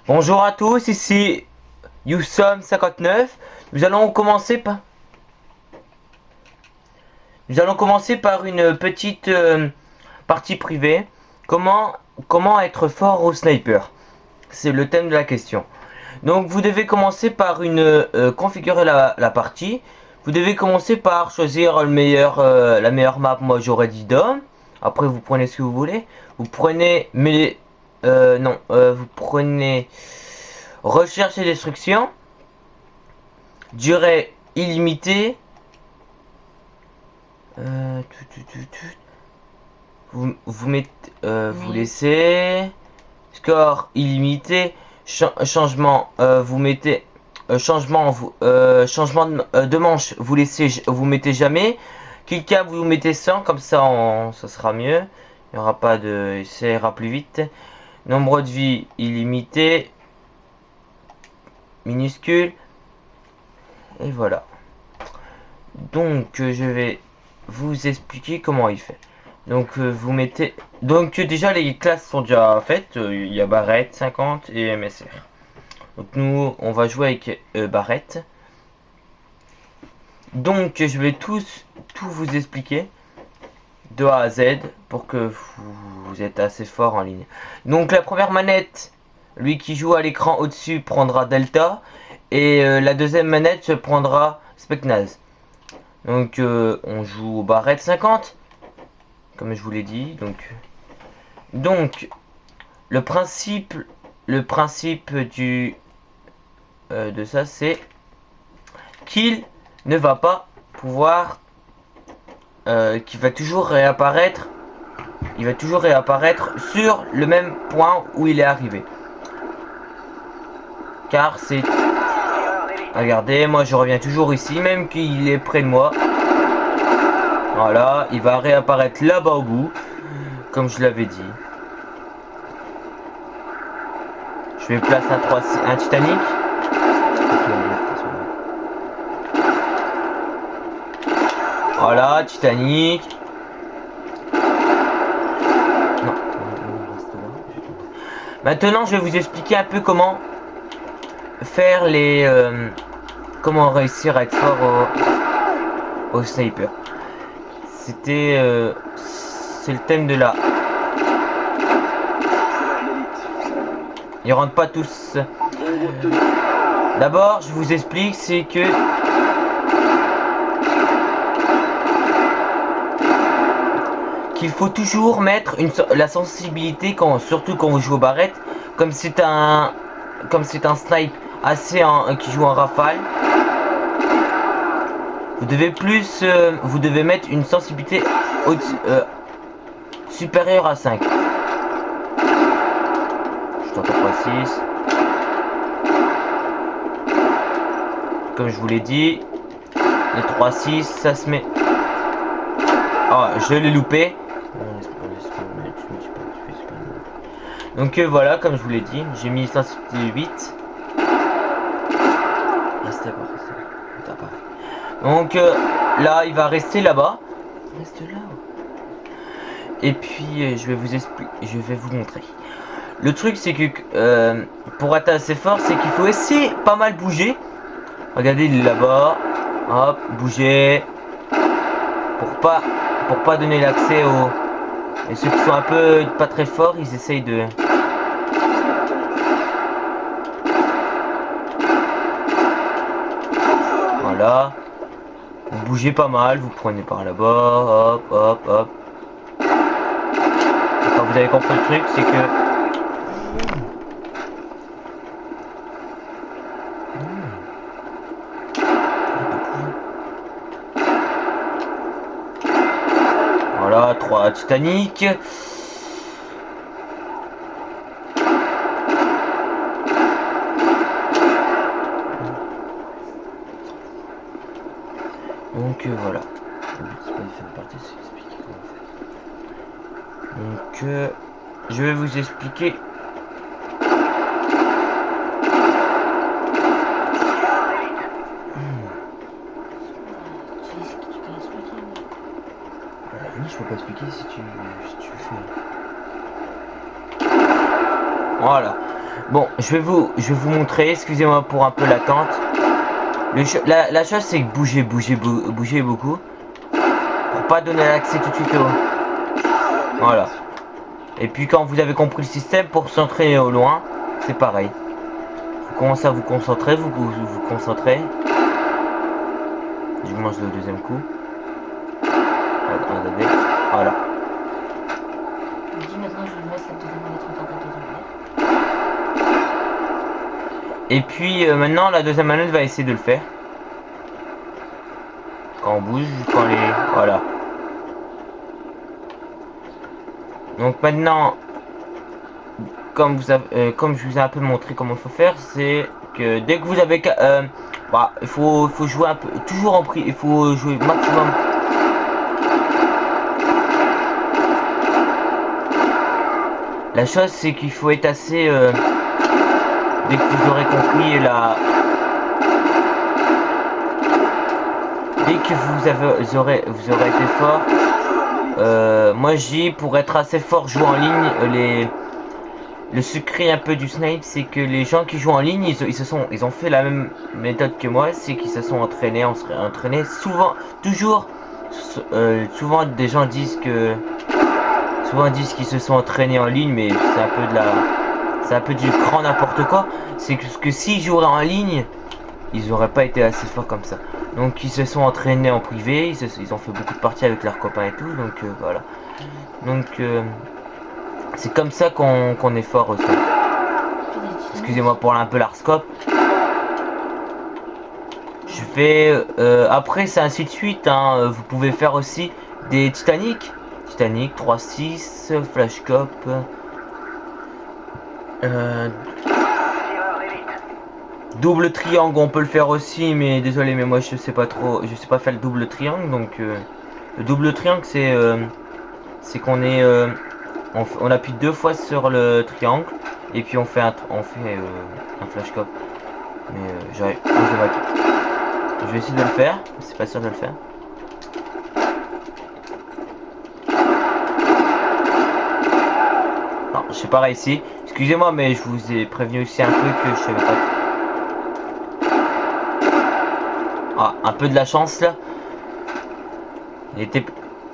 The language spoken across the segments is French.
Bonjour à tous, ici YouSome59. Nous allons commencer par une petite partie privée. Comment être fort au sniper? C'est le thème de la question. Donc vous devez commencer par configurer la partie. Vous devez commencer par choisir la meilleure map. Moi j'aurais dit Dom. Après vous prenez ce que vous voulez. Vous prenez vous prenez recherche et destruction, durée illimitée, vous laissez score illimité, changement, vous mettez changement de manche, vous mettez jamais, killcap vous mettez 100, comme ça ça sera mieux, il y aura pas de, ça ira plus vite. Nombre de vie illimité, minuscule, et voilà. Donc je vais vous expliquer comment il fait. Donc vous mettez, donc déjà les classes sont déjà faites. Il y a Barrett 50 et MSR. Donc nous on va jouer avec Barrett. Donc je vais tout vous expliquer de A à Z pour que vous êtes assez fort en ligne. Donc la première manette, lui qui joue à l'écran au-dessus prendra Delta, et la deuxième manette se prendra Specnaz. Donc on joue au Barrett 50 comme je vous l'ai dit. Donc le principe de ça, c'est qu'il ne va pas pouvoir qu'il va toujours réapparaître, sur le même point où il est arrivé, car c'est, regardez, moi je reviens toujours ici même qu'il est près de moi. Voilà, il va réapparaître là-bas au bout, comme je l'avais dit. Je vais placer un Titanic. Voilà, Titanic. Non. Maintenant, je vais vous expliquer un peu comment faire comment réussir à être fort au sniper. C'est le thème de là. Ils rentrent pas tous. D'abord, je vous explique, c'est que qu'il faut toujours mettre la sensibilité surtout quand vous jouez au Barrett, comme c'est un snipe qui joue en rafale. Vous devez mettre une sensibilité supérieure à 5. Je tente 3-6. Comme je vous l'ai dit, les 3-6, ça se met. Ah, je l'ai loupé. Donc voilà, comme je vous l'ai dit, j'ai mis sensibilité 8. Donc là, il va rester là-bas. Reste là. Et puis je vais vous montrer. Le truc, c'est que pour être assez fort, c'est qu'il faut essayer pas mal bouger. Regardez, il est là-bas. Hop, bouger. Pour pas donner l'accès aux. Et ceux qui sont un peu pas très forts, ils essayent de. Voilà. Vous bougez pas mal, vous prenez par là-bas, hop, hop, hop. Et quand vous avez compris le truc, c'est que voilà, 3 Titanic. Donc voilà. Donc je vais vous expliquer. Je peux pas expliquer si tu fais. Voilà. Bon, je vais vous montrer. Excusez-moi pour un peu l'attente. La chose c'est que bougez beaucoup pour pas donner l'accès tout de suite au. Voilà. Et puis quand vous avez compris le système, pour s'entraîner au loin, c'est pareil. Vous commencez à vous concentrer, vous concentrez. Je mange le deuxième coup. Regardez. Voilà. Je dis maintenant, je vais mettre la deuxième manette en temps de deuxième manette. Et puis maintenant, la deuxième manette va essayer de le faire. Quand on bouge, quand les... Voilà. Donc maintenant, comme je vous ai un peu montré comment il faut faire, c'est que dès que vous avez... bah, il faut jouer un peu... Toujours en prix, il faut jouer maximum... La chose c'est qu'il faut être assez... dès que vous aurez compris la... Dès que vous aurez été fort, moi je dis pour être assez fort jouer en ligne, le secret un peu du snipe c'est que les gens qui jouent en ligne ils ont fait la même méthode que moi, c'est qu'ils se sont entraînés, souvent, toujours, souvent des gens disent que qu'ils se sont entraînés en ligne, mais c'est un peu du grand n'importe quoi. C'est que s'ils joueraient en ligne, ils auraient pas été assez forts comme ça. Donc ils se sont entraînés en privé, ils ont fait beaucoup de parties avec leurs copains et tout, donc voilà. Donc c'est comme ça qu'on est fort aussi. Excusez-moi pour un peu l'arscope. Je fais après c'est ainsi de suite, hein. Vous pouvez faire aussi des Titanic 3-6, Flashcop. Double triangle on peut le faire aussi, mais désolé mais moi je sais pas faire le double triangle. Donc le double triangle c'est qu'on est on appuie 2 fois sur le triangle et puis on fait un flashcop. Mais je vais essayer de le faire, c'est pas sûr de le faire. Non, je sais pas réussi. Excusez-moi mais je vous ai prévenu aussi un peu que je savais pas. Ah, un peu de la chance là.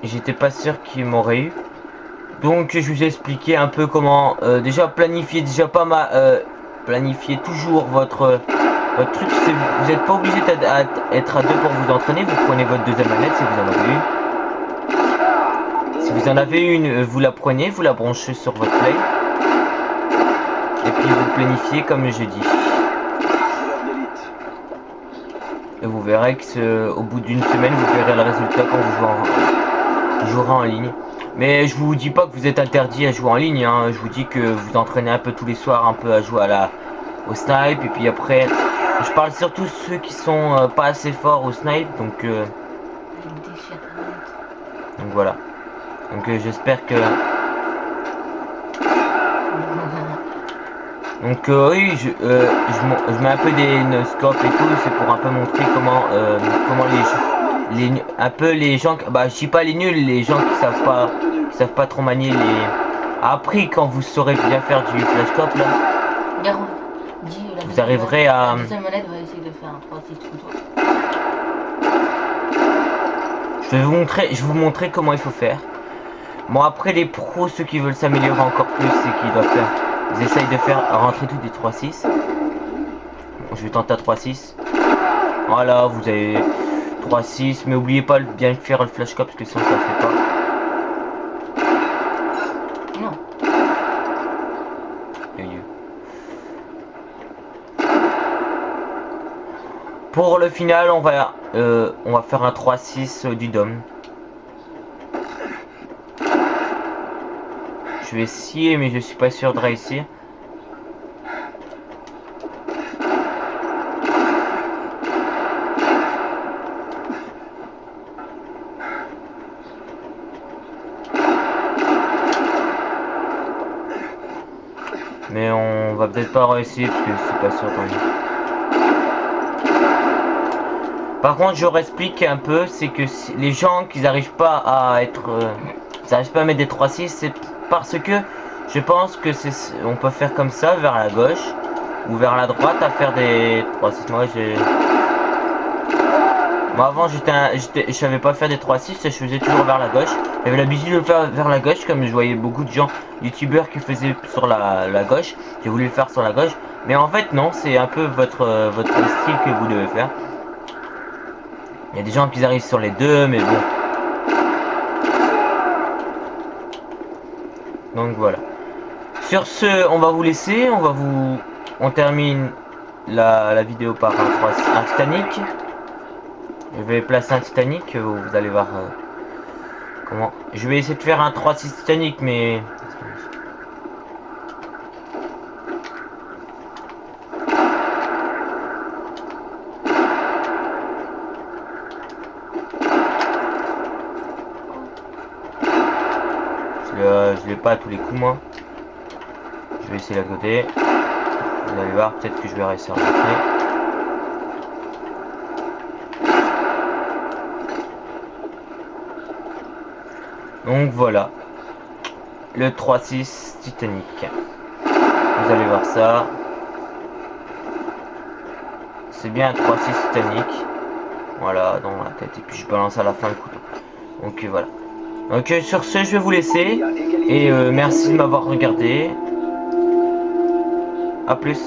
J'étais pas sûr qu'il m'aurait eu. Donc je vous ai expliqué un peu comment déjà planifier planifier toujours votre truc. Vous n'êtes pas obligé d'être à 2 pour vous entraîner. Vous prenez votre deuxième manette si vous en avez une. Si vous en avez une, vous la prenez, vous la branchez sur votre play. Et puis vous planifiez comme j'ai dit. Et vous verrez que au bout d'une semaine, vous verrez le résultat quand vous jouerez en ligne. Mais je vous dis pas que vous êtes interdit à jouer en ligne, hein. Je vous dis que vous entraînez un peu tous les soirs, un peu à jouer au snipe. Et puis après, je parle surtout ceux qui sont pas assez forts au snipe. Donc voilà. Donc j'espère que... Donc oui, je mets un peu des no-scopes et tout, c'est pour un peu montrer comment les gens, bah je dis pas les nuls, les gens qui savent pas trop manier les... Après quand vous saurez bien faire du flashcop là, vous arriverez à... La deuxième manette va essayer de faire un 3-6 couteau. Je vais vous montrer comment il faut faire. Bon après les pros, ceux qui veulent s'améliorer encore plus, c'est qu'ils doivent faire... Ils essayent de faire rentrer tout des 3-6. Bon, je vais tenter à 3-6. Voilà, vous avez 3-6. Mais oubliez pas de bien faire le flashcop parce que sinon ça fait pas. Non. Pour le final, on va faire un 3-6 du dôme. Je vais essayer mais je suis pas sûr de réussir. Mais on va peut-être pas réussir parce que c'est pas sûr quand même. Par contre je leur explique un peu, c'est que les gens qui n'arrivent pas à être... ils n'arrivent pas à mettre des 3-6, c'est parce que Je pense que on peut faire comme ça vers la gauche ou vers la droite à faire des 3-6. Moi avant je savais pas faire des 3-6, je faisais toujours vers la gauche. J'avais l'habitude de le faire vers la gauche comme je voyais beaucoup de gens youtubeurs qui faisaient sur la gauche. J'ai voulu le faire sur la gauche. Mais en fait non, c'est un peu votre style que vous devez faire. Il y a des gens qui arrivent sur les deux, mais bon. Donc voilà. Sur ce, on va vous laisser, on termine la vidéo par un Titanic. Je vais placer un Titanic, vous allez voir comment. Je vais essayer de faire un 3-6 Titanic, mais je l'ai pas à tous les coups moi. Je vais essayer l'à côté. Vous allez voir, peut-être que je vais réussir à rentrer. Donc voilà, le 3-6 Titanic. Vous allez voir ça. C'est bien un 3-6 Titanic. Voilà, dans la tête. Et puis je balance à la fin le couteau. Donc voilà. Donc sur ce, je vais vous laisser. Et merci de m'avoir regardé. A plus.